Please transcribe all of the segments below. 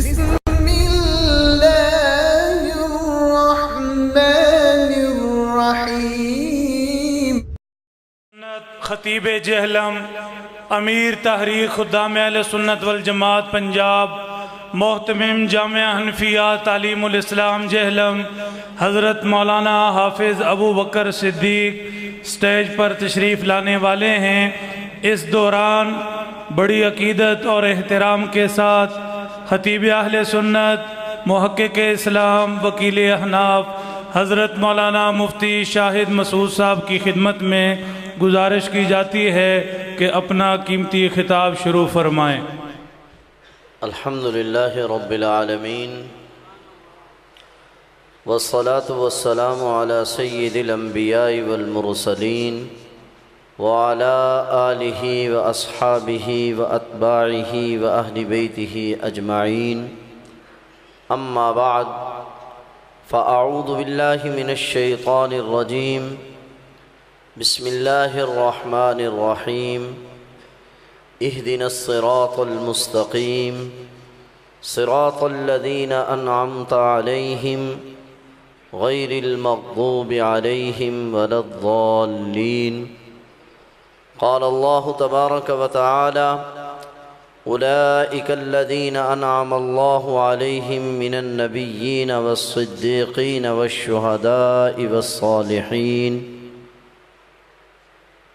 بسم الله الرحمن الرحیم۔ خطیب جہلم، امیر تحریک خدام اہل سنت والجماعت پنجاب، محتمم جامعہ حنفیہ تعلیم الاسلام جہلم، حضرت مولانا حافظ ابو بکر صدیق سٹیج پر تشریف لانے والے ہیں۔ اس دوران بڑی عقیدت اور احترام کے ساتھ خطیب اہل سنت، محقق اسلام، وکیل احناف حضرت مولانا مفتی شاہد مسعود صاحب کی خدمت میں گزارش کی جاتی ہے کہ اپنا قیمتی خطاب شروع فرمائیں۔ الحمدللہ رب العالمین والصلاة والسلام على سید الانبیاء والمرسلین وعلى آلہ واصحابہ واتباعہ واہل بیتہ اجمعین، اما بعد فاعوذ باللہ من الشیطان الرجیم، بسم اللہ الرحمن الرحیم، اہدنا الصراط المستقیم صراط الذین انعمت علیہم غیر المغضوب علیہم ولا الضالین۔ قال اللہ تبارک وتعالی اولئک الذین انعم اللہ علیہم من النبیین والصدیقین والشہداء والصالحین۔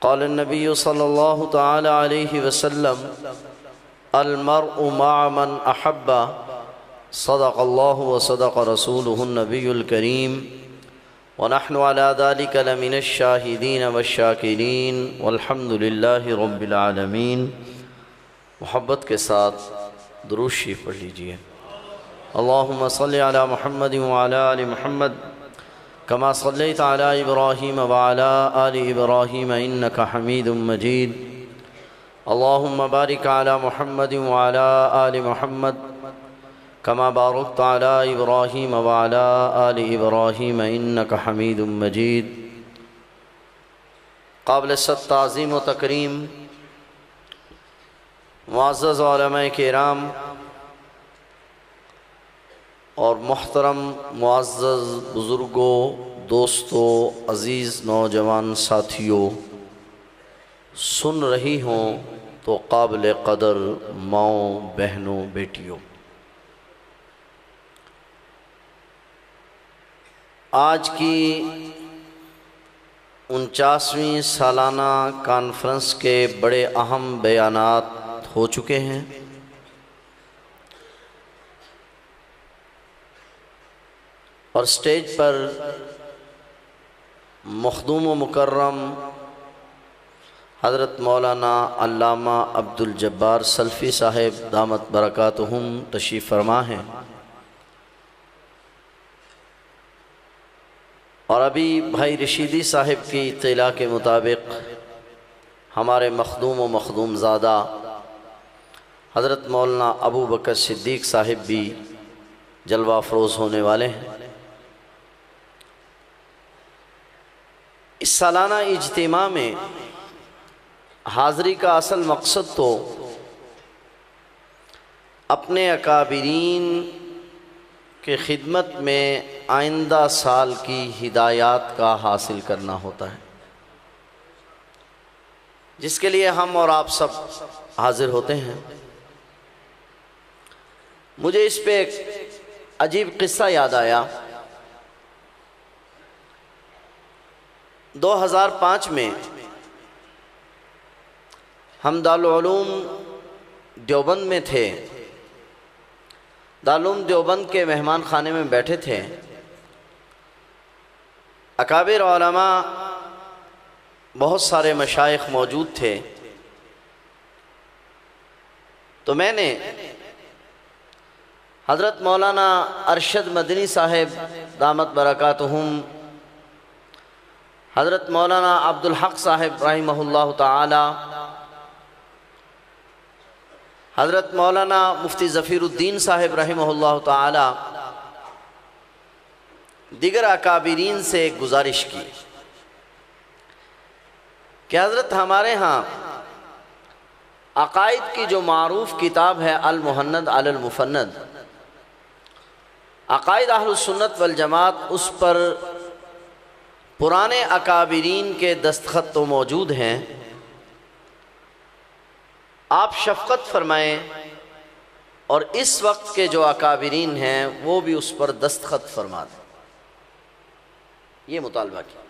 قال النبی صلی اللہ تعالی علیہ وسلم المرء مع من احب، صدق اللہ وصدق رسولہ النبی الکریم، ونحن على ذلك لمن الشاہدین والشاکرین والحمد للہ رب العالمین۔ محبت کے ساتھ درود شریف پڑھ لیجئے۔ اللہم صلی علی محمد وعلی آل محمد كما صليت على إبراهيم وعلى آل إبراهيم إنك حميد مجيد، اللهم بارك على محمد وعلى آل محمد كما باركت على إبراهيم وعلى آل إبراهيم إنك حميد مجيد۔ قابل تعظیم و تکریم معزز علماء کرام اور محترم معزز بزرگوں، دوستوں، عزیز نوجوان ساتھیوں، سن رہی ہوں تو قابل قدر ماؤں، بہنوں، بیٹیوں، آج کی 49ویں سالانہ کانفرنس کے بڑے اہم بیانات ہو چکے ہیں۔ اور سٹیج پر مخدوم و مکرم حضرت مولانا علامہ عبدالجبار سلفی صاحب دامت برکاتہم تشریف فرما ہیں، اور ابھی بھائی رشیدی صاحب کی اطلاع کے مطابق ہمارے مخدوم و مخدوم زادہ حضرت مولانا ابو بکر صدیق صاحب بھی جلوہ افروز ہونے والے ہیں۔ اس سالانہ اجتماع میں حاضری کا اصل مقصد تو اپنے اکابرین کے خدمت میں آئندہ سال کی ہدایات کا حاصل کرنا ہوتا ہے، جس کے لیے ہم اور آپ سب حاضر ہوتے ہیں۔ مجھے اس پہ ایک عجیب قصہ یاد آیا۔ 2005 میں ہم دارالعلوم دیوبند میں تھے، دارالعلوم دیوبند کے مہمان خانے میں بیٹھے تھے، اکابر علماء بہت سارے مشائخ موجود تھے، تو میں نے حضرت مولانا ارشد مدنی صاحب دامت برکاتہم، حضرت مولانا عبدالحق صاحب رحمہ اللہ تعالی، حضرت مولانا مفتی ظفیر الدین صاحب رحمہ اللہ تعالی، دیگر اکابرین سے ایک گزارش کی کہ حضرت ہمارے ہاں عقائد کی جو معروف کتاب ہے المہند علی المفند، عقائد اہل السنت والجماعت اس پر پرانے اکابرین کے دستخط تو موجود ہیں، آپ شفقت فرمائیں اور اس وقت کے جو اکابرین ہیں وہ بھی اس پر دستخط فرما دیں، یہ مطالبہ کیا۔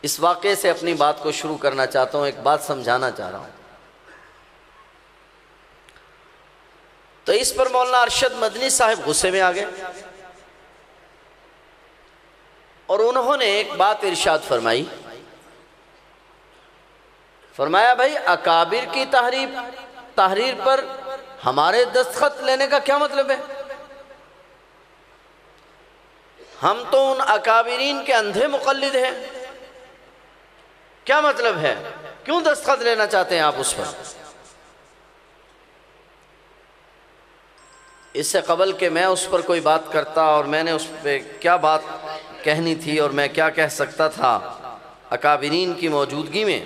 اس واقعے سے اپنی بات کو شروع کرنا چاہتا ہوں، ایک بات سمجھانا چاہ رہا ہوں۔ تو اس پر مولانا ارشد مدنی صاحب غصے میں آ گئے اور انہوں نے ایک بات ارشاد فرمائی، فرمایا بھائی اکابر کی تحریر پر ہمارے دستخط لینے کا کیا مطلب ہے؟ ہم تو ان اکابرین کے اندھے مقلد ہیں، کیا مطلب ہے؟ کیوں دستخط لینا چاہتے ہیں آپ اس پر؟ اس سے قبل کہ میں اس پر کوئی بات کرتا اور میں نے اس پہ کیا بات کہنی تھی اور میں کیا کہہ سکتا تھا اکابرین کی موجودگی میں،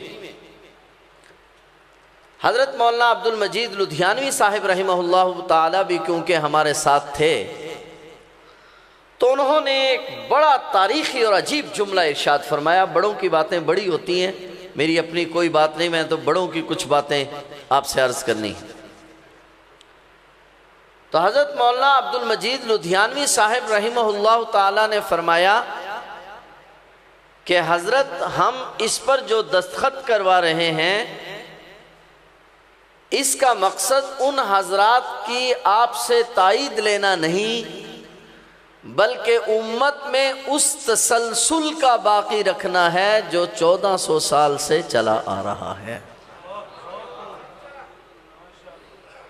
حضرت مولانا عبد المجید لدھیانوی صاحب رحمہ اللہ تعالی بھی کیونکہ ہمارے ساتھ تھے تو انہوں نے ایک بڑا تاریخی اور عجیب جملہ ارشاد فرمایا۔ بڑوں کی باتیں بڑی ہوتی ہیں، میری اپنی کوئی بات نہیں، میں تو بڑوں کی کچھ باتیں آپ سے عرض کرنی ہیں۔ تو حضرت مولانا عبد المجید لدھیانوی صاحب رحمہ اللہ تعالی نے فرمایا کہ حضرت ہم اس پر جو دستخط کروا رہے ہیں اس کا مقصد ان حضرات کی آپ سے تائید لینا نہیں بلکہ امت میں اس تسلسل کا باقی رکھنا ہے جو 1400 سال سے چلا آ رہا ہے۔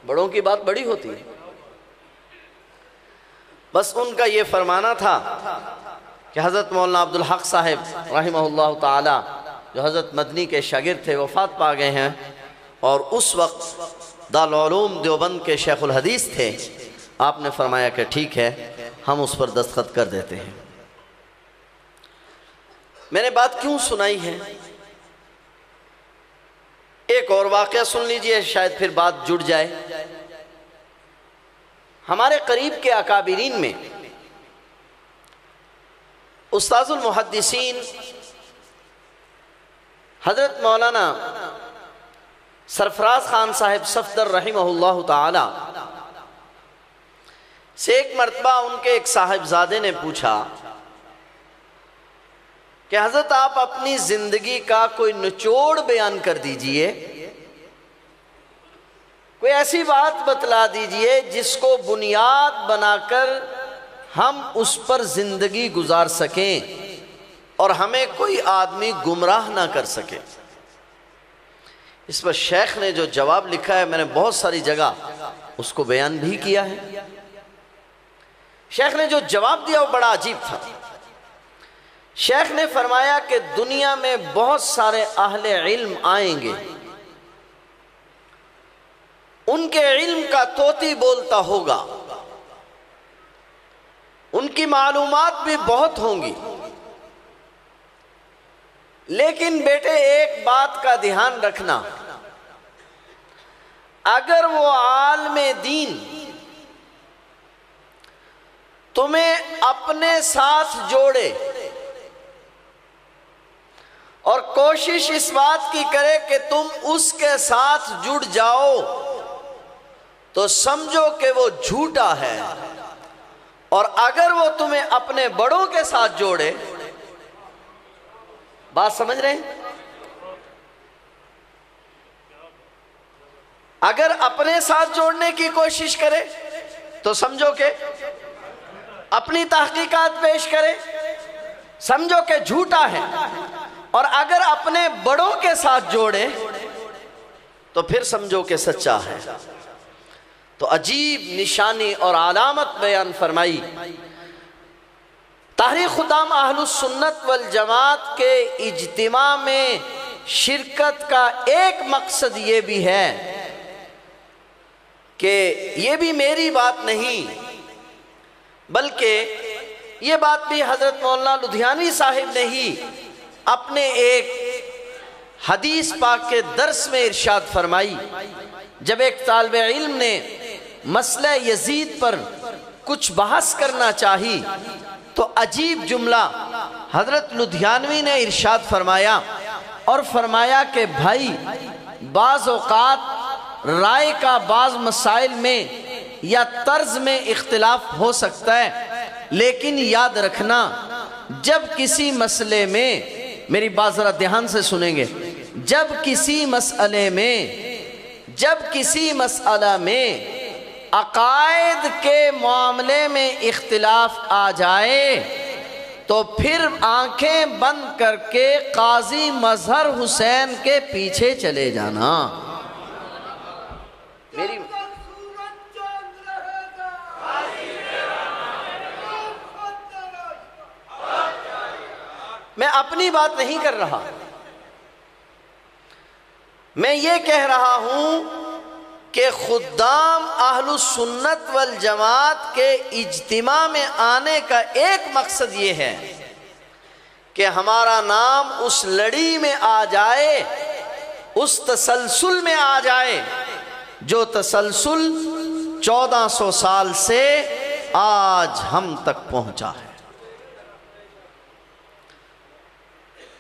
بڑوں کی بات بڑی ہوتی ہے، بس ان کا یہ فرمانا تھا کہ حضرت مولانا عبدالحق صاحب رحمہ اللہ تعالی جو حضرت مدنی کے شاگرد تھے وفات پا گئے ہیں اور اس وقت دارالعلوم دیوبند کے شیخ الحدیث تھے، آپ نے فرمایا کہ ٹھیک ہے ہم اس پر دستخط کر دیتے ہیں۔ میں نے بات کیوں سنائی ہے؟ ایک اور واقعہ سن لیجئے، شاید پھر بات جڑ جائے۔ ہمارے قریب کے اکابرین میں استاذ المحدثین حضرت مولانا سرفراز خان صاحب صفدر رحمہ اللہ تعالی سے ایک مرتبہ ان کے ایک صاحبزادے نے پوچھا کہ حضرت آپ اپنی زندگی کا کوئی نچوڑ بیان کر دیجئے، کوئی ایسی بات بتلا دیجئے جس کو بنیاد بنا کر ہم اس پر زندگی گزار سکیں اور ہمیں کوئی آدمی گمراہ نہ کر سکے۔ اس پر شیخ نے جو جواب لکھا ہے میں نے بہت ساری جگہ اس کو بیان بھی کیا ہے۔ شیخ نے جو جواب دیا وہ بڑا عجیب تھا۔ شیخ نے فرمایا کہ دنیا میں بہت سارے اہل علم آئیں گے، ان کے علم کا طوطی بولتا ہوگا، ان کی معلومات بھی بہت ہوں گی، لیکن بیٹے ایک بات کا دھیان رکھنا، اگر وہ عالم دین تمہیں اپنے ساتھ جوڑے اور کوشش اس بات کی کرے کہ تم اس کے ساتھ جڑ جاؤ تو سمجھو کہ وہ جھوٹا ہے، اور اگر وہ تمہیں اپنے بڑوں کے ساتھ جوڑے، بات سمجھ رہے ہیں؟ اگر اپنے ساتھ جوڑنے کی کوشش کرے تو سمجھو کہ اپنی تحقیقات پیش کرے، سمجھو کہ جھوٹا ہے، اور اگر اپنے بڑوں کے ساتھ جوڑے تو پھر سمجھو کہ سچا ہے۔ تو عجیب نشانی اور علامت بیان فرمائی۔ تحریک خدام اہل السنت والجماعت کے اجتماع میں شرکت کا ایک مقصد یہ بھی ہے کہ یہ بھی میری بات نہیں بلکہ یہ بات بھی حضرت مولانا لدھیانوی صاحب نے ہی اپنے ایک حدیث پاک کے درس میں ارشاد فرمائی۔ جب ایک طالب علم نے مسئلہ یزید پر کچھ بحث کرنا چاہی تو عجیب جملہ حضرت لدھیانوی نے ارشاد فرمایا، اور فرمایا کہ بھائی بعض اوقات رائے کا بعض مسائل میں یا طرز میں اختلاف ہو سکتا ہے، لیکن یاد رکھنا جب کسی مسئلے میں، میری بات ذرا دھیان سے سنیں گے، جب کسی مسئلہ میں عقائد کے معاملے میں اختلاف آ جائے تو پھر آنکھیں بند کر کے قاضی مظہر حسین کے پیچھے چلے جانا۔ میری میں اپنی بات نہیں کر رہا، میں یہ کہہ رہا ہوں کہ خدام اہل السنت والجماعت کے اجتماع میں آنے کا ایک مقصد یہ ہے کہ ہمارا نام اس لڑی میں آ جائے، اس تسلسل میں آ جائے جو تسلسل 1400 سال سے آج ہم تک پہنچا ہے،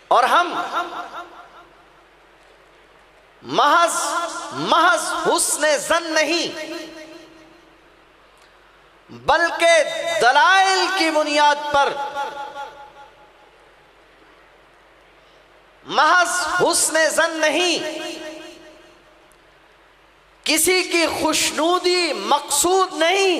اور ہم محض حسن ظن نہیں بلکہ دلائل کی بنیاد پر، محض حسن ظن نہیں، کسی کی خوشنودی مقصود نہیں،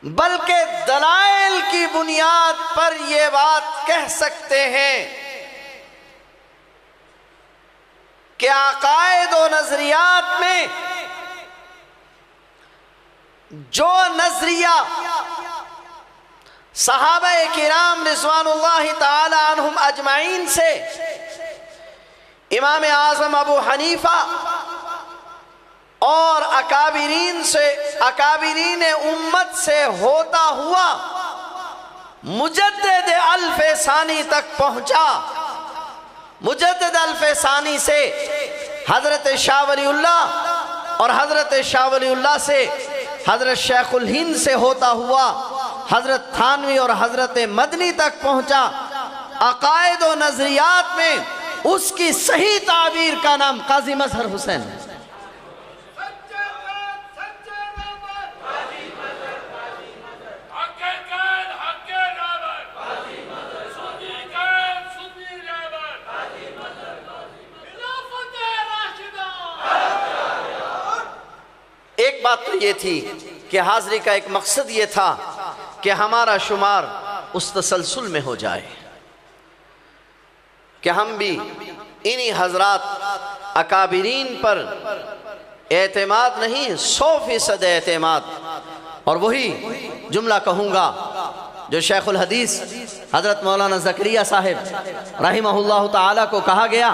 بلکہ دلائل کی بنیاد پر یہ بات کہہ سکتے ہیں کہ عقائد و نظریات میں جو نظریہ صحابہ کرام رضوان اللہ تعالی عنہم اجمعین سے، امام اعظم ابو حنیفہ اور اکابرین امت سے ہوتا ہوا مجدد الف ثانی تک پہنچا، مجدد الف ثانی سے حضرت شاہ ولی اللہ اور حضرت شاہ ولی اللہ سے حضرت شیخ الہند سے ہوتا ہوا حضرت تھانوی اور حضرت مدنی تک پہنچا۔ عقائد و نظریات میں اس کی صحیح تعبیر کا نام قاضی مظہر حسین ہے۔ ایک بات تو یہ تھی کہ حاضری کا ایک مقصد یہ تھا کہ ہمارا شمار اس تسلسل میں ہو جائے کہ ہم بھی انہی حضرات اکابرین پر اعتماد نہیں 100% اعتماد، اور وہی جملہ کہوں گا جو شیخ الحدیث حضرت مولانا زکریا صاحب رحمہ اللہ تعالیٰ کو کہا گیا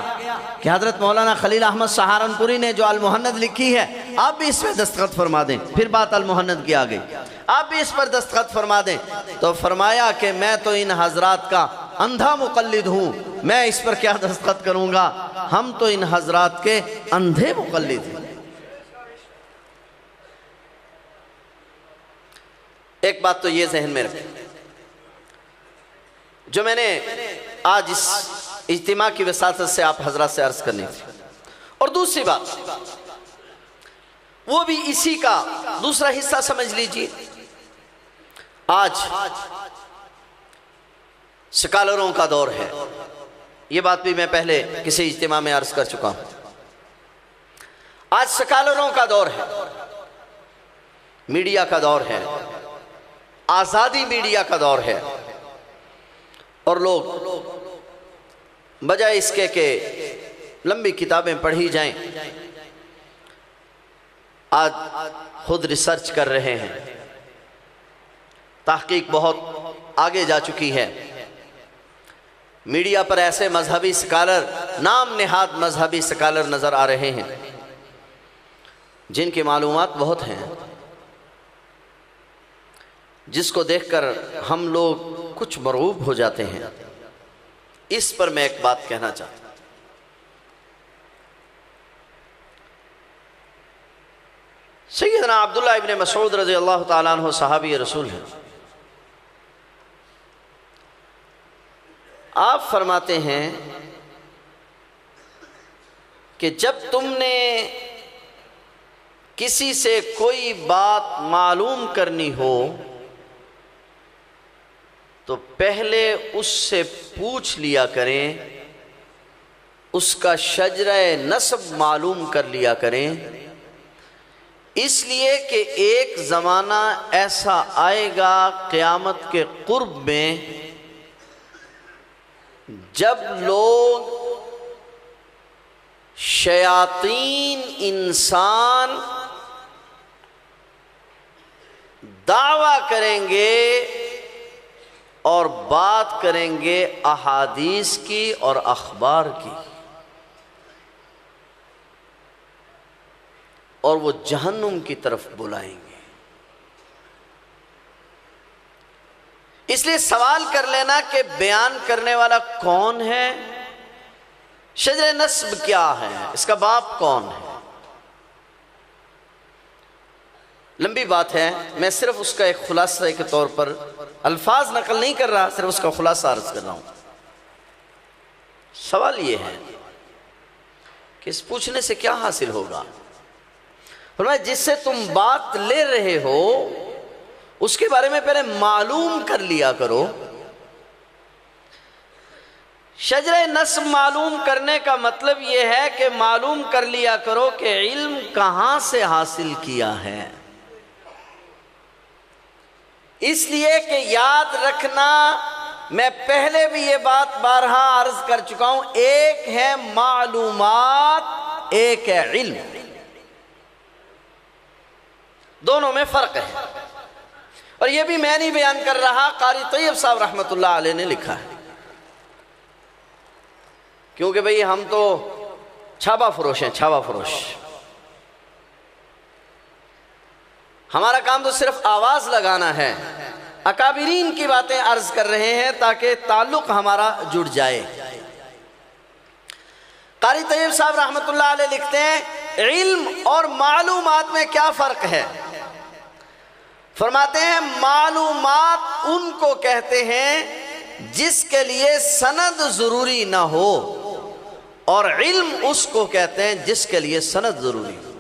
کہ حضرت مولانا خلیل احمد سہارنپوری نے جو المحند لکھی ہے آپ بھی اس پر دستخط فرما دیں، پھر بات المحند کی آ گئی، آپ بھی اس پر دستخط فرما دیں، تو فرمایا کہ میں تو ان حضرات کا اندھا مقلد ہوں، میں اس پر کیا دستخط کروں گا، ہم تو ان حضرات کے اندھے مقلد ہیں۔ ایک بات تو یہ ذہن میں رکھیں جو میں نے آج اس اجتماع کی وساطت سے آپ حضرات سے عرض کرنی تھی، اور دوسری بات وہ بھی اسی کا دوسرا حصہ سمجھ لیجئے۔ آج سکالروں کا دور ہے، یہ بات بھی میں پہلے کسی اجتماع میں عرض کر چکا ہوں، آج سکالروں کا دور ہے، میڈیا کا دور ہے، آزادی میڈیا کا دور ہے، اور لوگ بجائے اس کے کہ لمبی کتابیں پڑھی جائیں آج خود ریسرچ کر رہے ہیں، تحقیق بہت آگے جا چکی ہے، میڈیا پر ایسے مذہبی سکالر، نام نہاد مذہبی سکالر نظر آ رہے ہیں جن کی معلومات بہت ہیں، جس کو دیکھ کر ہم لوگ کچھ مرعوب ہو جاتے ہیں۔ اس پر میں ایک بات کہنا چاہتا ہوں، سیدنا عبداللہ ابن مسعود رضی اللہ تعالیٰ عنہ صحابی رسول ہیں. آپ فرماتے ہیں کہ جب تم نے کسی سے کوئی بات معلوم کرنی ہو تو پہلے اس سے پوچھ لیا کریں، اس کا شجرہ نسب معلوم کر لیا کریں، اس لیے کہ ایک زمانہ ایسا آئے گا قیامت کے قرب میں جب لوگ شیاطین انسان دعویٰ کریں گے اور بات کریں گے احادیث کی اور اخبار کی، اور وہ جہنم کی طرف بلائیں گے. اس لیے سوال کر لینا کہ بیان کرنے والا کون ہے، شجر نسب کیا ہے، اس کا باپ کون ہے. لمبی بات ہے، میں صرف اس کا ایک خلاصہ کے طور پر الفاظ نقل نہیں کر رہا، صرف اس کا خلاصہ عرض کر رہا ہوں. سوال یہ ہے کہ اس پوچھنے سے کیا حاصل ہوگا. فرمایا جس سے تم بات لے رہے ہو اس کے بارے میں پہلے معلوم کر لیا کرو. شجرہ نسب معلوم کرنے کا مطلب یہ ہے کہ معلوم کر لیا کرو کہ علم کہاں سے حاصل کیا ہے. اس لیے کہ یاد رکھنا، میں پہلے بھی یہ بات بارہا عرض کر چکا ہوں، ایک ہے معلومات، ایک ہے علم، دونوں میں فرق ہے. اور یہ بھی میں نہیں بیان کر رہا، قاری طیب صاحب رحمۃ اللہ علیہ نے لکھا ہے. کیونکہ بھئی ہم تو چھاپا فروش ہیں، چھاپا فروش. ہمارا کام تو صرف آواز لگانا ہے. اکابرین کی باتیں عرض کر رہے ہیں تاکہ تعلق ہمارا جڑ جائے. قاری طیب صاحب رحمۃ اللہ علیہ لکھتے ہیں علم اور معلومات میں کیا فرق ہے. فرماتے ہیں معلومات ان کو کہتے ہیں جس کے لیے سند ضروری نہ ہو، اور علم اس کو کہتے ہیں جس کے لیے سند ضروری ہو.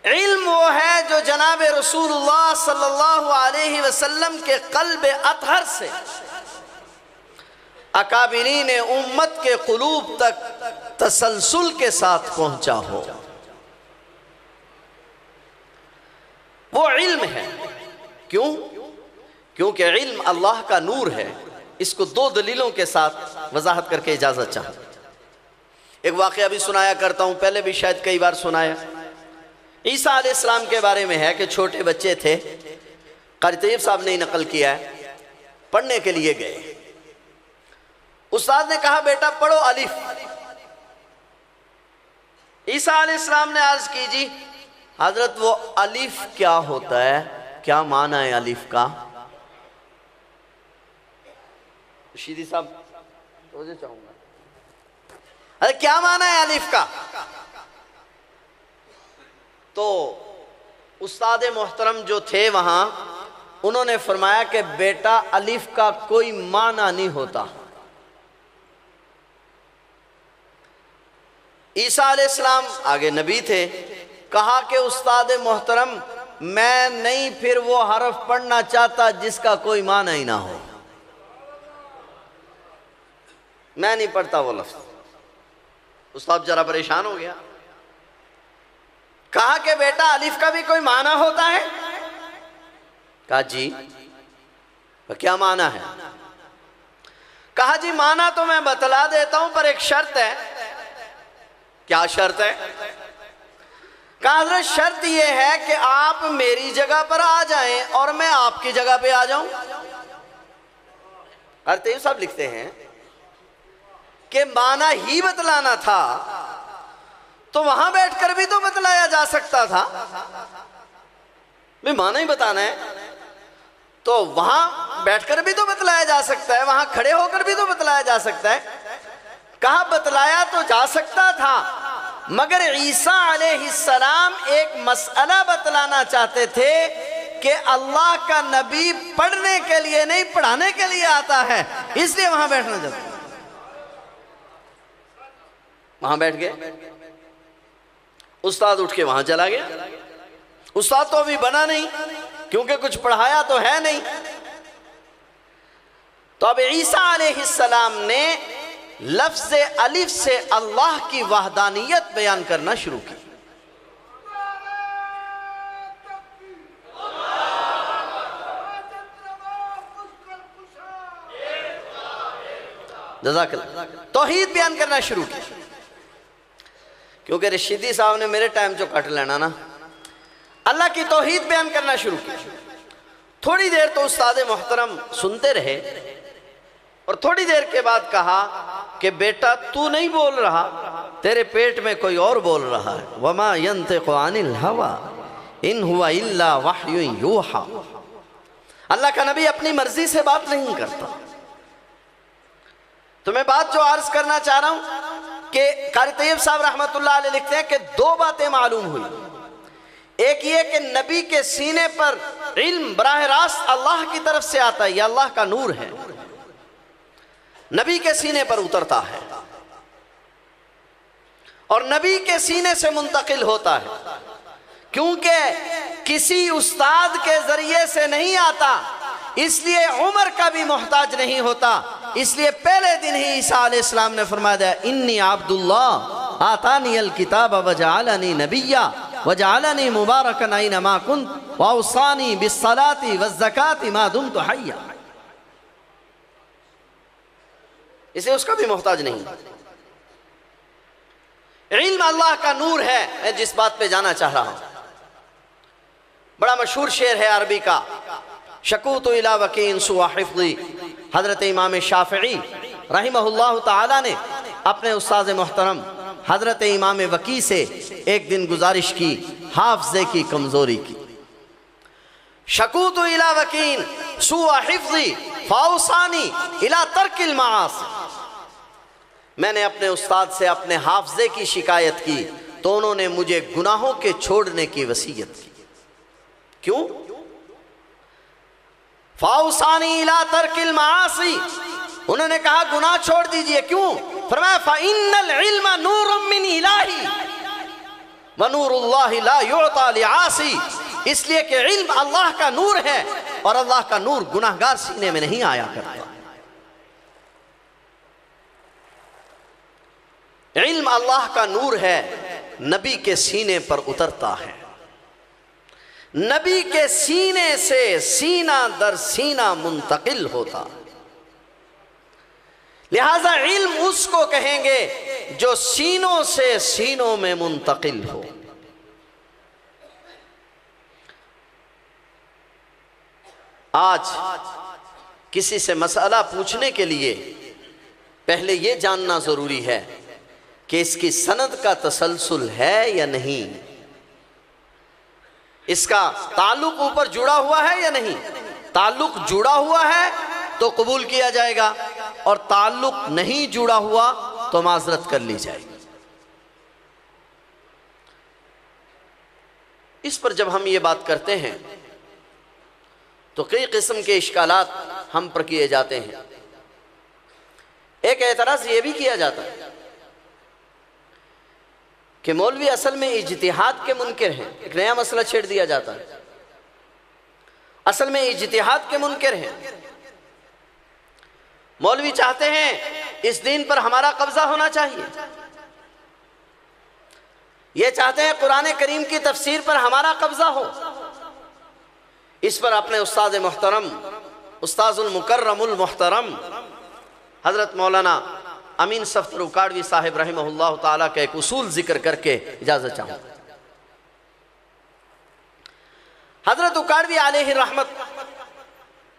علم وہ ہے جو جناب رسول اللہ صلی اللہ علیہ وسلم کے قلب اطہر سے اکابرین امت کے قلوب تک تسلسل کے ساتھ پہنچا ہو، وہ علم ہے. کیوں؟ کیونکہ علم اللہ کا نور ہے. اس کو دو دلیلوں کے ساتھ وضاحت کر کے اجازت چاہتا ہوں. ایک واقعہ بھی سنایا کرتا ہوں، پہلے بھی شاید کئی بار سنایا. عیسیٰ علیہ السلام کے بارے میں ہے کہ چھوٹے بچے تھے، قاری طیب صاحب نے نقل کیا ہے، پڑھنے کے لیے گئے. استاد نے کہا بیٹا پڑھو الف. عیسیٰ علیہ السلام نے عرض کی جی حضرت وہ الف کیا ہوتا ہے، کیا معنی ہے الف کا؟ شیدی صاحب روزے چاہوں گا، ارے کیا معنی ہے الف کا؟ تو استاد محترم جو تھے وہاں انہوں نے فرمایا کہ بیٹا الف کا کوئی معنی نہیں ہوتا. عیسیٰ علیہ السلام آگے نبی تھے، کہا کہ استاد محترم میں نہیں پھر وہ حرف پڑھنا چاہتا جس کا کوئی معنی ہی نہ ہو، میں نہیں پڑھتا وہ لفظ. استاد ذرا پریشان ہو گیا، کہا کہ بیٹا الف کا بھی کوئی معنی ہوتا ہے؟ کہا جی. کیا معنی ہے؟ کہا جی معنی تو میں بتلا دیتا ہوں پر ایک شرط ہے. کیا شرط ہے؟ کہا حضرت شرط یہ ہے کہ آپ میری جگہ پر آ جائیں اور میں آپ کی جگہ پہ آ جاؤں. قاری صاحب لکھتے ہیں کہ معنی ہی بتلانا تھا تو وہاں بیٹھ کر بھی تو بتلایا جا سکتا تھا. بھی معنی ہی بتانا ہے تو وہاں بیٹھ کر بھی تو بتلایا جا سکتا ہے، وہاں کھڑے ہو کر بھی تو بتلایا جا سکتا ہے. کہا بتلایا تو جا سکتا تھا مگر عیسیٰ علیہ السلام ایک مسئلہ بتلانا چاہتے تھے کہ اللہ کا نبی پڑھنے کے لیے نہیں پڑھانے کے لیے آتا ہے، اس لیے وہاں بیٹھنا چاہتے ہیں۔ وہاں بیٹھ گئے، استاد اٹھ کے وہاں چلا گیا۔ استاد تو ابھی بنا نہیں کیونکہ کچھ پڑھایا تو ہے نہیں۔ تو اب عیسیٰ علیہ السلام نے لفظ الف سے اللہ کی وحدانیت بیان کرنا شروع کی۔ جزاک اللہ، توحید بیان کرنا شروع کی۔ کیونکہ رشیدی صاحب نے میرے ٹائم جو کٹ لینا نا، اللہ کی توحید بیان کرنا شروع کی۔ تھوڑی دیر تو استاد محترم سنتے رہے اور تھوڑی دیر کے بعد کہا کہ بیٹا تو نہیں بول رہا، تیرے پیٹ میں کوئی اور بول رہا ہے۔ وَمَا يَنْتِقُ عَنِ الْهَوَىٰ إِنْ هُوَ إِلَّا وَحْيٌ يُوحَىٰ۔ اللہ کا نبی اپنی مرضی سے بات نہیں کرتا۔ تو میں بات جو عرض کرنا چاہ رہا ہوں کہ قاری طیب صاحب رحمت اللہ علیہ لکھتے ہیں کہ دو باتیں معلوم ہوئی۔ ایک یہ کہ نبی کے سینے پر علم براہ راست اللہ کی طرف سے آتا ہے، یہ اللہ کا نور ہے، نبی کے سینے پر اترتا ہے اور نبی کے سینے سے منتقل ہوتا ہے، کیونکہ کسی استاد کے ذریعے سے نہیں آتا، اس لیے عمر کا بھی محتاج نہیں ہوتا۔ اس لیے پہلے دن ہی عیسیٰ علیہ السلام نے فرما دیا انی عبداللہ آتانی الکتاب وجعلنی نبیا وجعلنی مبارکا اینما کنت واوصانی بالصلاة والزکاة ما دمت حیا۔ اسے اس کا بھی محتاج نہیں۔ علم اللہ کا نور ہے۔ میں جس بات پہ جانا چاہ رہا ہوں، بڑا مشہور شعر ہے عربی کا، شکوت الی وکیع سوء حفظی۔ حضرت امام شافعی رحمہ اللہ تعالی نے اپنے استاذ محترم حضرت امام وکیع سے ایک دن گزارش کی، حافظے کی کمزوری کی۔ شکوت الی وکیع سوء حفظی فاوصانی الی ترک المعاصی۔ میں نے اپنے استاد سے اپنے حافظے کی شکایت کی تو انہوں نے مجھے گناہوں کے چھوڑنے کی وصیت کی۔ کیوں؟ فاوصانی الی ترک المعاصی، انہوں نے کہا گناہ چھوڑ دیجئے۔ کیوں؟ فرمایا فإن العلم نور من الہی ونور اللہ لا یعطى لعاصی، اس لیے کہ علم اللہ کا نور ہے اور اللہ کا نور گناہگار سینے میں نہیں آیا کرتا۔ علم اللہ کا نور ہے، نبی کے سینے پر اترتا ہے، نبی کے سینے سے سینہ در سینہ منتقل ہوتا۔ لہذا علم اس کو کہیں گے جو سینوں سے سینوں میں منتقل ہو۔ آج کسی سے مسئلہ پوچھنے کے لیے پہلے یہ جاننا ضروری ہے کہ اس کی سند کا تسلسل ہے یا نہیں، اس کا تعلق اوپر جڑا ہوا ہے یا نہیں۔ تعلق جڑا ہوا ہے تو قبول کیا جائے گا، اور تعلق نہیں جڑا ہوا تو معذرت کر لی جائے گی۔ اس پر جب ہم یہ بات کرتے ہیں تو کئی قسم کے اشکالات ہم پر کیے جاتے ہیں۔ ایک اعتراض یہ بھی کیا جاتا ہے کہ مولوی اصل میں اجتہاد کے منکر ہیں۔ ایک نیا مسئلہ چھیڑ دیا جاتا ہے، اصل میں اجتہاد کے منکر ہیں۔ مولوی چاہتے ہیں اس دین پر ہمارا قبضہ ہونا چاہیے، یہ چاہتے ہیں قرآن کریم کی تفسیر پر ہمارا قبضہ ہو۔ اس پر اپنے استاد محترم، استاذ المکرم المحترم حضرت مولانا امین صفتر اکاڑوی صاحب رحمہ اللہ تعالیٰ کا ایک اصول ذکر کر کے اجازت چاہوں۔ حضرت اکاڑوی علیہ رحمت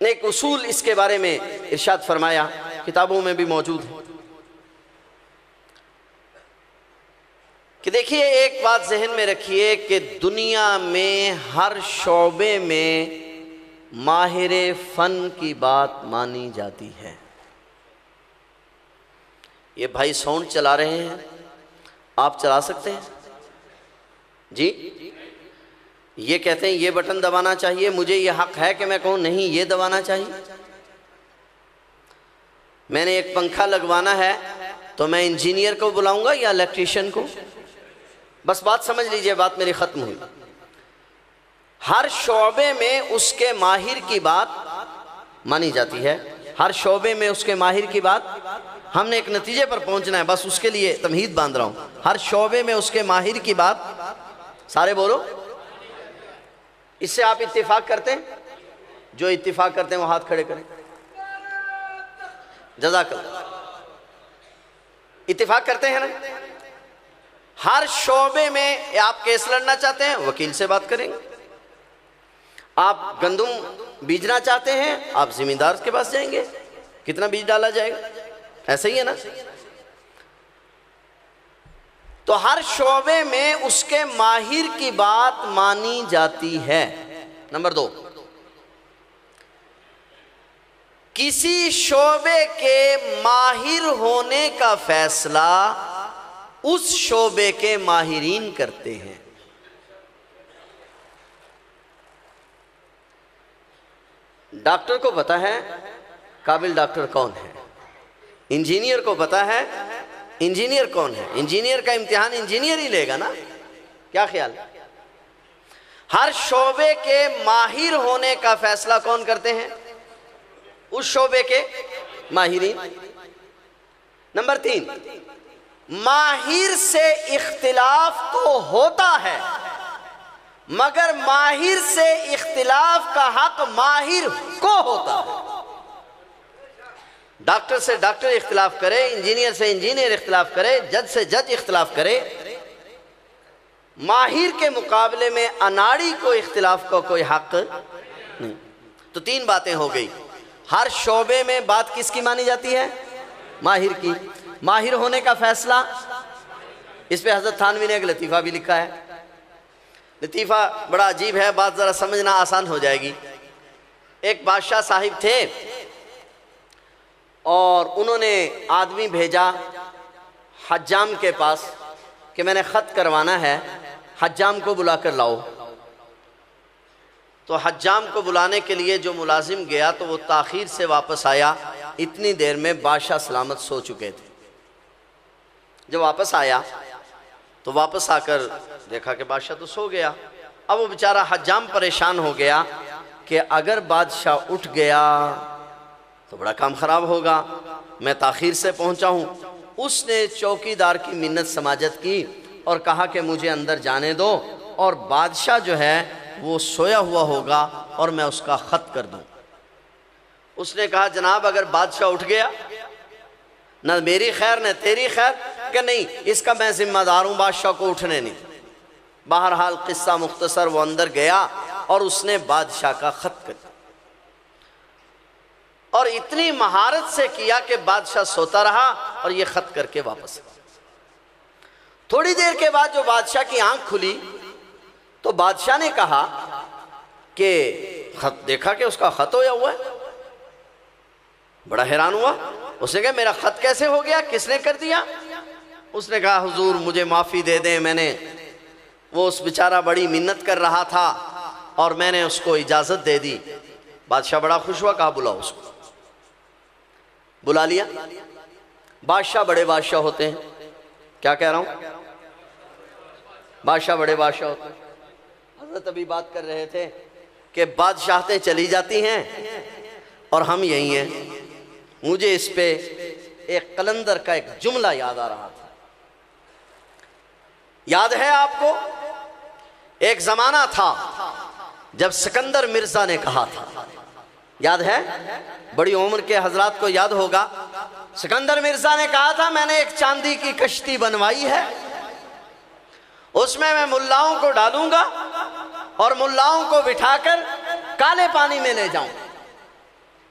نے ایک اصول اس کے بارے میں ارشاد فرمایا، کتابوں میں بھی موجود ہے، کہ دیکھیے ایک بات ذہن میں رکھیے کہ دنیا میں ہر شعبے میں ماہر فن کی بات مانی جاتی ہے۔ یہ بھائی ساؤنڈ چلا رہے ہیں، آپ چلا سکتے ہیں؟ جی یہ کہتے ہیں یہ بٹن دبانا چاہیے، مجھے یہ حق ہے کہ میں کہوں نہیں یہ دبانا چاہیے؟ میں نے ایک پنکھا لگوانا ہے تو میں انجینئر کو بلاؤں گا یا الیکٹریشین کو؟ بس بات سمجھ لیجئے، بات میری ختم ہوئی۔ ہر شعبے میں اس کے ماہر کی بات مانی جاتی ہے، ہر شعبے میں اس کے ماہر کی بات، ہم نے ایک نتیجے پر پہنچنا ہے، بس اس کے لیے تمہید باندھ رہا ہوں۔ ہر شعبے میں اس کے ماہر کی بات، سارے بولو، اس سے آپ اتفاق کرتے ہیں؟ جو اتفاق کرتے ہیں وہ ہاتھ کھڑے کریں۔ جزاک اللہ۔ اتفاق کرتے ہیں نا؟ ہر شعبے میں آپ کیس لڑنا چاہتے ہیں، وکیل سے بات کریں گے۔ آپ گندم بیجنا چاہتے ہیں، آپ زمیندار کے پاس جائیں گے، کتنا بیج ڈالا جائے گا، ایسا ہی ہے نا؟ تو ہر شعبے میں اس کے ماہر کی بات مانی جاتی ہے۔ نمبر 2، کسی شعبے کے ماہر ہونے کا فیصلہ اس شعبے کے ماہرین کرتے ہیں۔ ڈاکٹر کو پتا ہے قابل ڈاکٹر کون ہے، انجینئر کو پتا ہے انجینئر کون ہے، انجینئر کا امتحان انجینئر ہی لے گا نا، کیا خیال ہے؟ ہر شعبے کے ماہر ہونے کا فیصلہ کون کرتے ہیں؟ اس شعبے کے ماہرین۔ نمبر 3، ماہر سے اختلاف تو ہوتا ہے مگر ماہر سے اختلاف کا حق ماہر کو ہوتا ہے۔ ڈاکٹر سے ڈاکٹر اختلاف کرے، انجینئر سے انجینئر اختلاف کرے، جج سے جج اختلاف کرے، ماہر کے مقابلے میں اناڑی کو اختلاف کا کوئی حق نہیں۔ تو 3 باتیں ہو گئی۔ ہر شعبے میں بات کس کی مانی جاتی ہے؟ ماہر کی۔ ماہر ہونے کا فیصلہ، اس پہ حضرت تھانوی نے ایک لطیفہ بھی لکھا ہے۔ لطیفہ بڑا عجیب ہے، بات ذرا سمجھنا آسان ہو جائے گی۔ ایک بادشاہ صاحب تھے اور انہوں نے آدمی بھیجا حجام کے پاس کہ میں نے خط کروانا ہے، حجام کو بلا کر لاؤ۔ تو حجام کو بلانے کے لیے جو ملازم گیا تو وہ تاخیر سے واپس آیا، اتنی دیر میں بادشاہ سلامت سو چکے تھے۔ جب واپس آیا تو واپس آ کر دیکھا کہ بادشاہ تو سو گیا۔ اب وہ بیچارہ حجام پریشان ہو گیا کہ اگر بادشاہ اٹھ گیا تو بڑا کام خراب ہوگا، میں تاخیر سے پہنچا ہوں۔ اس نے چوکیدار کی منت سماجت کی اور کہا کہ مجھے اندر جانے دو، اور بادشاہ جو ہے وہ سویا ہوا ہوگا اور میں اس کا خط کر دوں۔ اس نے کہا جناب اگر بادشاہ اٹھ گیا نہ میری خیر نہ تیری خیر، کہ نہیں اس کا میں ذمہ دار ہوں، بادشاہ کو اٹھنے نہیں۔ بہرحال قصہ مختصر، وہ اندر گیا اور اس نے بادشاہ کا خط کر دیا، اور اتنی مہارت سے کیا کہ بادشاہ سوتا رہا اور یہ خط کر کے واپس۔ تھوڑی دیر کے بعد جو بادشاہ کی آنکھ کھلی تو بادشاہ نے کہا کہ خط دیکھا کہ اس کا خط ہویا ہوا ہے۔ بڑا حیران ہوا، اس نے کہا میرا خط کیسے ہو گیا، کس نے کر دیا؟ اس نے کہا حضور مجھے معافی دے دیں، میں نے وہ اس بیچارہ بڑی منت کر رہا تھا اور میں نے اس کو اجازت دے دی۔ بادشاہ بڑا خوش ہوا، کہا بلاؤ اس کو۔ بلا لیا۔ بادشاہ بڑے بادشاہ ہوتے ہیں، کیا کہہ رہا ہوں؟ بادشاہ بڑے بادشاہ ہوتے ہیں۔ حضرت ابھی بات کر رہے تھے کہ بادشاہتیں چلی جاتی ہیں اور ہم یہی ہیں۔ مجھے اس پہ ایک قلندر کا ایک جملہ یاد آ رہا تھا، یاد ہے آپ کو؟ ایک زمانہ تھا جب سکندر مرزا نے کہا تھا، یاد ہے؟ بڑی عمر کے حضرات کو یاد ہوگا۔ سکندر مرزا نے کہا تھا میں نے ایک چاندی کی کشتی بنوائی ہے، اس میں ملاؤں کو ڈالوں گا اور ملاؤں کو بٹھا کر کالے پانی میں لے جاؤں۔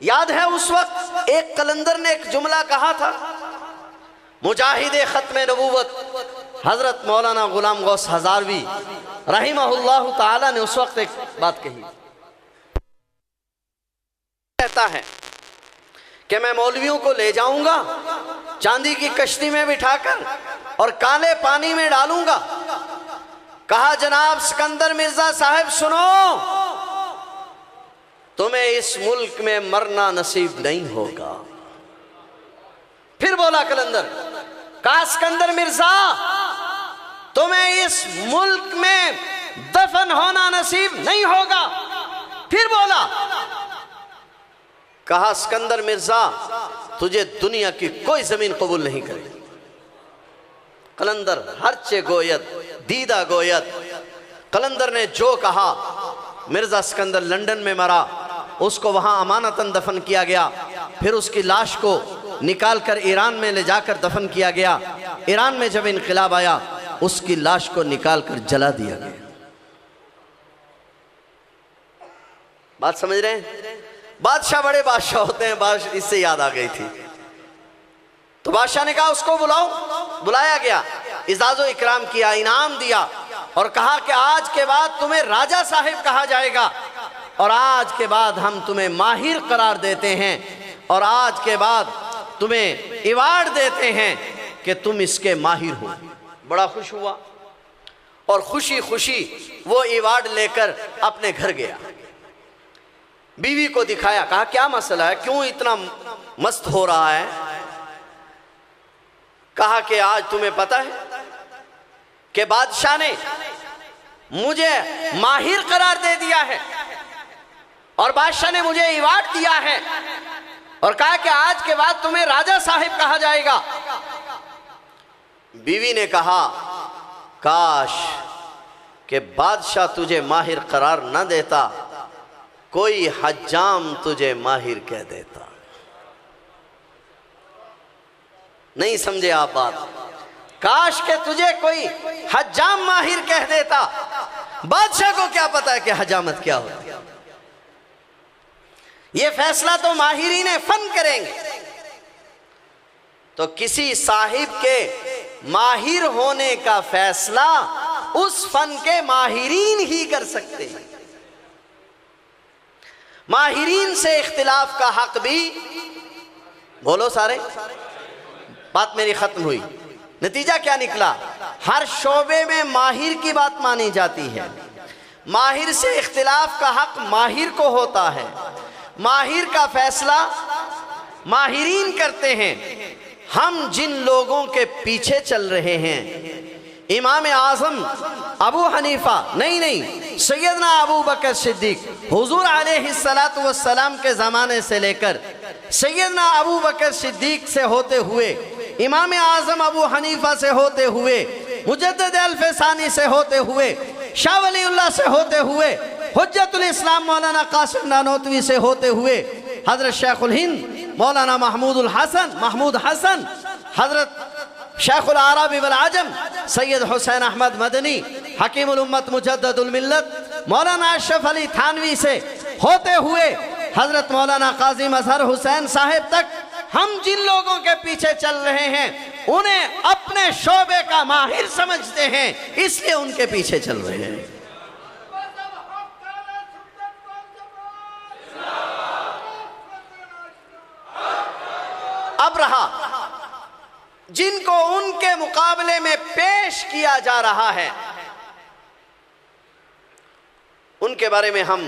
یاد ہے اس وقت ایک قلندر نے ایک جملہ کہا تھا، مجاہد ختم نبوت حضرت مولانا غلام غوث ہزاروی رحمہ اللہ تعالی نے اس وقت ایک بات کہی، کہتا ہے کہ میں مولویوں کو لے جاؤں گا چاندی کی کشتی میں بٹھا کر اور کالے پانی میں ڈالوں گا۔ کہا جناب سکندر مرزا صاحب سنو، تمہیں اس ملک میں مرنا نصیب نہیں ہوگا۔ پھر بولا قلندر، کہا سکندر مرزا تمہیں اس ملک میں دفن ہونا نصیب نہیں ہوگا۔ پھر بولا، کہا سکندر مرزا تجھے دنیا کی کوئی زمین قبول نہیں کرے۔ قلندر ہرچے گوید دیدہ گوید، قلندر نے جو کہا، مرزا سکندر لندن میں مرا، اس کو وہاں امانتاً دفن کیا گیا۔ پھر اس کی لاش کو نکال کر ایران میں لے جا کر دفن کیا گیا۔ ایران میں جب انقلاب آیا اس کی لاش کو نکال کر جلا دیا گیا۔ بات سمجھ رہے ہیں؟ بادشاہ بڑے بادشاہ ہوتے ہیں، اس سے یاد آ گئی تھی۔ تو بادشاہ نے کہا اس کو بلاؤ، بلایا گیا، اعزاز و اکرام کیا، انعام دیا اور کہا کہ آج کے بعد تمہیں راجہ صاحب کہا جائے گا، اور آج کے بعد ہم تمہیں ماہر قرار دیتے ہیں، اور آج کے بعد تمہیں ایوارڈ دیتے ہیں کہ تم اس کے ماہر ہو۔ بڑا خوش ہوا اور خوشی خوشی وہ ایوارڈ لے کر اپنے گھر گیا، بیوی کو دکھایا، کہا کیا مسئلہ ہے، کیوں اتنا مست ہو رہا ہے؟ کہا کہ آج تمہیں پتہ ہے کہ بادشاہ نے مجھے ماہر قرار دے دیا ہے، اور بادشاہ نے مجھے ایوارڈ دیا ہے، اور کہا کہ آج کے بعد تمہیں راجہ صاحب کہا جائے گا۔ بیوی نے کہا کاش کہ بادشاہ تجھے ماہر قرار نہ دیتا، کوئی حجام تجھے ماہر کہہ دیتا۔ نہیں سمجھے آپ بات؟ کاش کہ تجھے کوئی حجام ماہر کہہ دیتا، بادشاہ کو کیا پتا ہے کہ حجامت کیا ہوتی ہے؟ یہ فیصلہ تو ماہرین فن کریں گے۔ تو کسی صاحب کے ماہر ہونے کا فیصلہ اس فن کے ماہرین ہی کر سکتے ہیں۔ ماہرین سے اختلاف کا حق بھی، بولو سارے، بات میری ختم ہوئی، نتیجہ کیا نکلا؟ ہر شعبے میں ماہر کی بات مانی جاتی ہے، ماہر سے اختلاف کا حق ماہر کو ہوتا ہے، ماہر کا فیصلہ ماہرین کرتے ہیں۔ ہم جن لوگوں کے پیچھے چل رہے ہیں، امام اعظم ابو حنیفہ نہیں، سیدنا ابو بکر صدیق، حضور علیہ السلام کے زمانے سے لے کر سیدنا ابو بکر صدیق سے ہوتے ہوئے، امام اعظم ابو حنیفہ سے ہوتے ہوئے، مجدد الفسانی سے ہوتے ہوئے، شاہ ولی اللہ سے ہوتے ہوئے، حجت الاسلام مولانا قاسم نانوتوی سے ہوتے ہوئے، حضرت شیخ الہند مولانا محمود حسن، حضرت شیخ العرب والعجم سید حسین احمد مدنی، حکیم الامت مجدد الملت مولانا اشرف علی تھانوی سے ہوتے ہوئے حضرت مولانا قاضی مظہر حسین صاحب تک، ہم جن لوگوں کے پیچھے چل رہے ہیں انہیں اپنے شعبے کا ماہر سمجھتے ہیں، اس لیے ان کے پیچھے چل رہے ہیں۔ اب رہا جن کو ان کے مقابلے میں پیش کیا جا رہا ہے، ان کے بارے میں ہم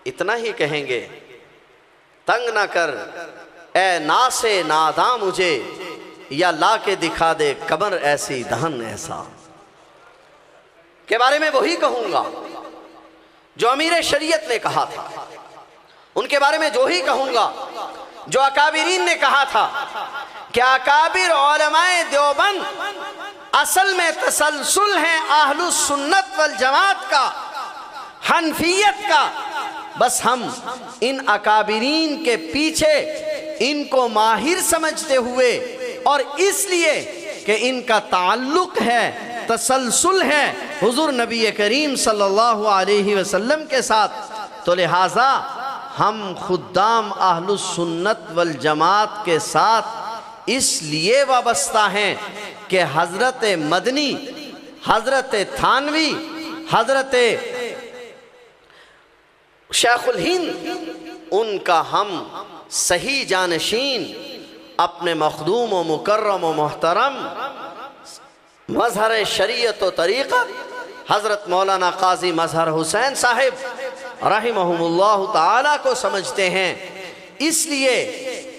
اتنا ہی کہیں گے، تنگ نہ کر اے ناس ناداں مجھے، یا لا کے دکھا دے کمر ایسی دہن ایسا۔ کے بارے میں وہی کہوں گا جو امیر شریعت نے کہا تھا، ان کے بارے میں جو ہی کہوں گا جو اکابرین نے کہا تھا کہ اکابر علماء دیوبند اصل میں تسلسل ہیں اہل السنت والجماعت کا، حنفیت کا، بس ہم ان اکابرین کے پیچھے ان کو ماہر سمجھتے ہوئے، اور اس لیے کہ ان کا تعلق ہے، تسلسل ہے حضور نبی کریم صلی اللہ علیہ وسلم کے ساتھ، تو لہٰذا ہم خدام اہل السنت والجماعت کے ساتھ اس لیے وابستہ ہیں کہ حضرت مدنی، حضرت تھانوی، حضرت شیخ الہند، ان کا ہم صحیح جانشین، اپنے مخدوم و مکرم و محترم مظہر شریعت و طریقت حضرت مولانا قاضی مظہر حسین صاحب رحمہم اللہ تعالیٰ کو سمجھتے ہیں۔ اس لیے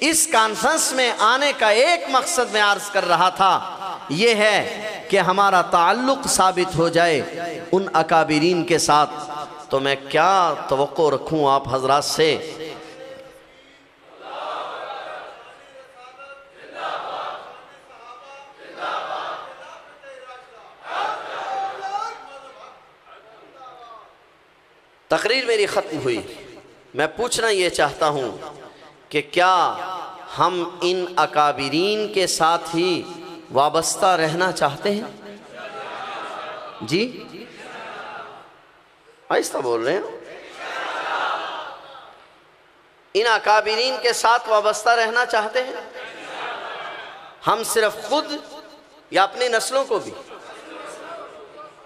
اس کانفرنس میں آنے کا ایک مقصد میں عرض کر رہا تھا، یہ ہے کہ ہمارا تعلق ثابت ہو جائے ان اکابرین کے ساتھ۔ تو میں کیا توقع رکھوں آپ حضرات سے؟ تقریر میری ختم ہوئی، میں پوچھنا یہ چاہتا ہوں کہ کیا ہم ان اکابرین کے ساتھ ہی وابستہ رہنا چاہتے ہیں؟ جی آہستہ بول رہے ہیں؟ ان اکابرین کے ساتھ وابستہ رہنا چاہتے ہیں؟ ہم صرف خود یا اپنی نسلوں کو بھی؟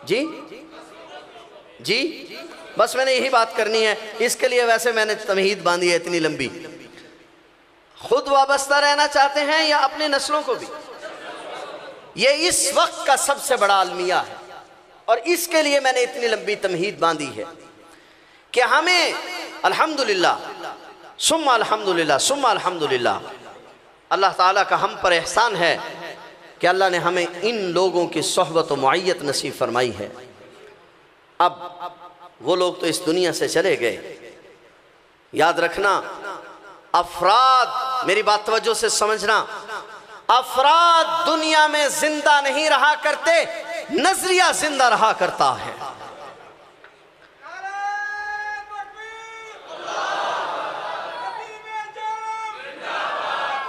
جی جی بس میں نے یہی بات کرنی ہے، اس کے لیے ویسے میں نے تمہید باندھی ہے اتنی لمبی۔ خود وابستہ رہنا چاہتے ہیں یا اپنی نسلوں کو بھی؟ یہ اس وقت کا سب سے بڑا المیہ ہے، اور اس کے لیے میں نے اتنی لمبی تمہید باندھی ہے کہ ہمیں الحمدللہ ثم الحمدللہ ثم الحمدللہ اللہ تعالیٰ کا ہم پر احسان ہے کہ اللہ نے ہمیں ان لوگوں کی صحبت و معیت نصیب فرمائی ہے۔ اب وہ لوگ تو اس دنیا سے چلے گئے، یاد رکھنا افراد، میری بات توجہ سے سمجھنا، افراد دنیا میں زندہ نہیں رہا کرتے، نظریہ زندہ رہا کرتا ہے۔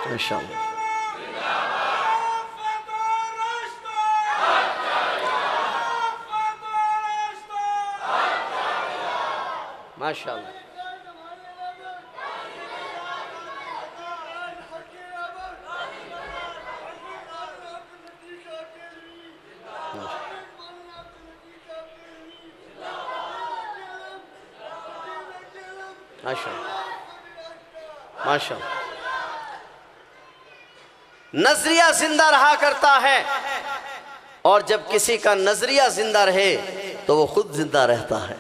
انشاءاللہ ماشاءاللہ ماشاءاللہ نظریہ زندہ رہا کرتا ہے، اور جب کسی کا نظریہ زندہ رہے تو وہ خود زندہ رہتا ہے۔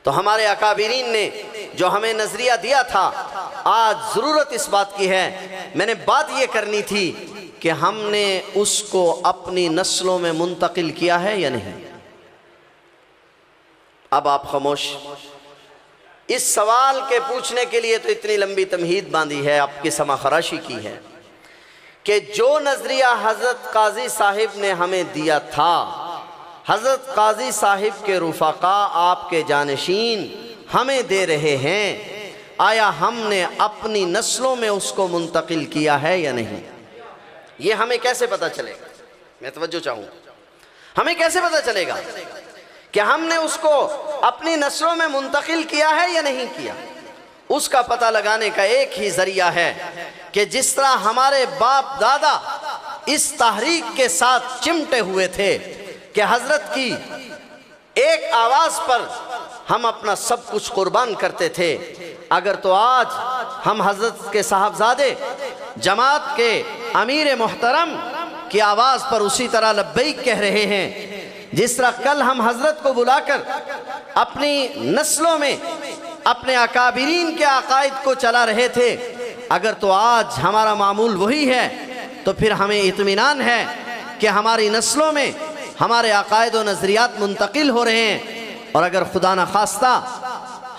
تو ہمارے اکابرین نے جو ہمیں نظریہ دیا تھا، آج ضرورت اس بات کی ہے، میں نے بات یہ کرنی تھی کہ ہم نے اس کو اپنی نسلوں میں منتقل کیا ہے یا نہیں؟ اب آپ خاموش۔ اس سوال کے پوچھنے کے لیے تو اتنی لمبی تمہید باندھی ہے، آپ کی سمع خراشی کی ہے کہ جو نظریہ حضرت قاضی صاحب نے ہمیں دیا تھا، حضرت قاضی صاحب کے رفقا آپ کے جانشین ہمیں دے رہے ہیں، آیا ہم نے اپنی نسلوں میں اس کو منتقل کیا ہے یا نہیں؟ یہ ہمیں کیسے پتہ چلے گا؟ میں توجہ چاہوں، ہمیں کیسے پتہ چلے گا کہ ہم نے اس کو اپنی نسلوں میں منتقل کیا ہے یا نہیں کیا؟ اس کا پتہ لگانے کا ایک ہی ذریعہ ہے کہ جس طرح ہمارے باپ دادا اس تحریک کے ساتھ چمٹے ہوئے تھے کہ حضرت کی ایک آواز پر ہم اپنا سب کچھ قربان کرتے تھے، اگر تو آج ہم حضرت کے صاحبزادے جماعت کے امیر محترم کی آواز پر اسی طرح لبیک کہہ رہے ہیں، جس طرح کل ہم حضرت کو بلا کر اپنی نسلوں میں اپنے اکابرین کے عقائد کو چلا رہے تھے، اگر تو آج ہمارا معمول وہی ہے تو پھر ہمیں اطمینان ہے کہ ہماری نسلوں میں ہمارے عقائد و نظریات منتقل ہو رہے ہیں، اور اگر خدا نخواستہ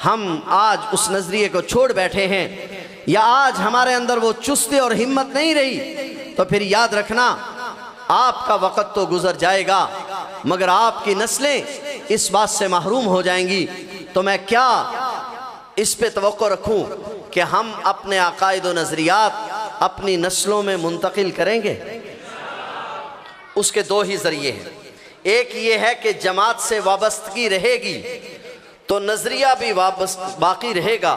ہم آج اس نظریے کو چھوڑ بیٹھے ہیں یا آج ہمارے اندر وہ چستی اور ہمت نہیں رہی، تو پھر یاد رکھنا آپ کا وقت تو گزر جائے گا مگر آپ کی نسلیں اس بات سے محروم ہو جائیں گی۔ تو میں کیا اس پہ توقع رکھوں کہ ہم اپنے عقائد و نظریات اپنی نسلوں میں منتقل کریں گے؟ اس کے دو ہی ذریعے ہیں، ایک یہ ہے کہ جماعت سے وابستگی رہے گی تو نظریہ بھی باقی رہے گا،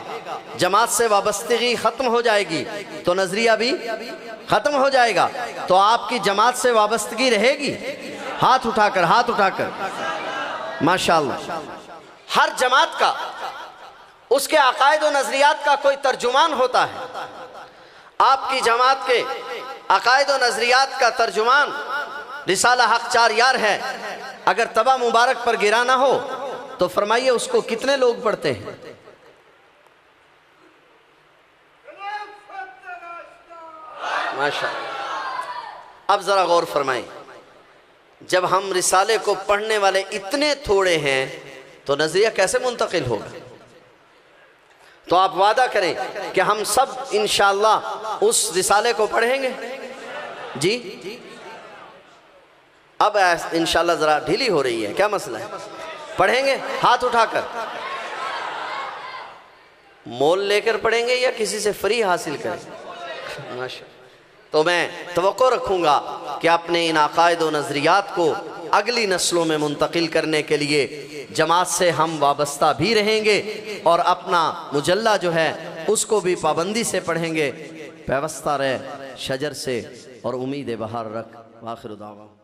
جماعت سے وابستگی ختم ہو جائے گی تو نظریہ بھی ختم ہو جائے گا۔ تو آپ کی جماعت سے وابستگی رہے گی؟ ہاتھ اٹھا کر ماشاءاللہ۔ ہر جماعت کا اس کے عقائد و نظریات کا کوئی ترجمان ہوتا ہے۔ آپ کی جماعت کے عقائد و نظریات کا ترجمان رسالہ حق 4 یار ہے، اگر طبع مبارک پر گرانا ہو تو فرمائیے اس کو کتنے لوگ پڑھتے ہیں؟ ماشاءاللہ۔ اب ذرا غور فرمائیں، جب ہم رسالے کو پڑھنے والے اتنے تھوڑے ہیں تو نظریہ کیسے منتقل ہوگا؟ تو آپ وعدہ کریں کہ ہم سب انشاءاللہ اس رسالے کو پڑھیں گے جی؟ اب انشاءاللہ ذرا ڈھیلی ہو رہی ہے، کیا مسئلہ ہے؟ پڑھیں گے ہاتھ اٹھا کر؟ مول لے کر پڑھیں گے یا کسی سے فری حاصل کریں؟ ماشاءاللہ۔ تو میں توقع رکھوں گا کہ اپنے ان عقائد و نظریات کو اگلی نسلوں میں منتقل کرنے کے لیے جماعت سے ہم وابستہ بھی رہیں گے، اور اپنا مجلہ جو ہے اس کو بھی پابندی سے پڑھیں گے۔ پیوستہ رہ شجر سے اور امید بہار رکھ۔ آخر دعوانا